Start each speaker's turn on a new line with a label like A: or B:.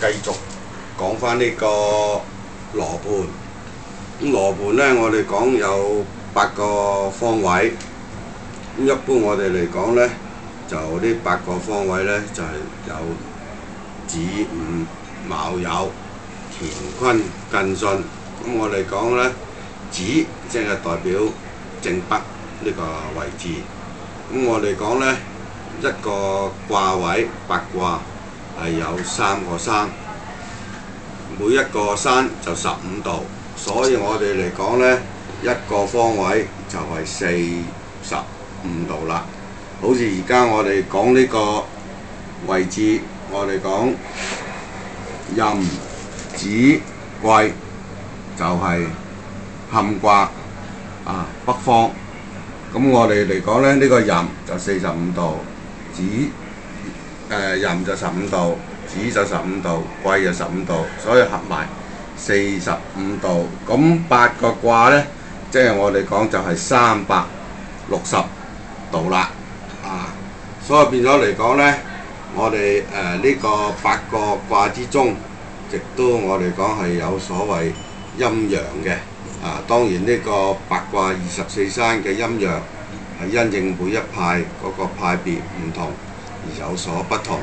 A: 繼續講翻呢個羅盤。咁羅盤呢，我哋講有8個方位。咁一般我哋嚟講呢，就呢8個方位呢，就係有子午卯酉乾坤艮巽。咁我哋講呢，子即係代表正北呢個位置。咁我哋講呢，一個卦位8卦係有3個山，每一個山就15度，所以我哋嚟講呢，一個方位就係45度啦。好似而家我哋講呢個位置，我哋講壬子癸就係坎卦北方。咁我哋嚟講咧，呢個壬就45度，壬就15度，子就15度，癸就15度，所以合埋45度。咁8個卦呢，即係我哋講就係360度啦。所以變咗嚟講呢，我哋呢個8個卦之中，亦都我哋講係有所謂陰陽嘅。當然呢個8卦24山嘅陰陽係因應每一派嗰個派別唔同而有所不同。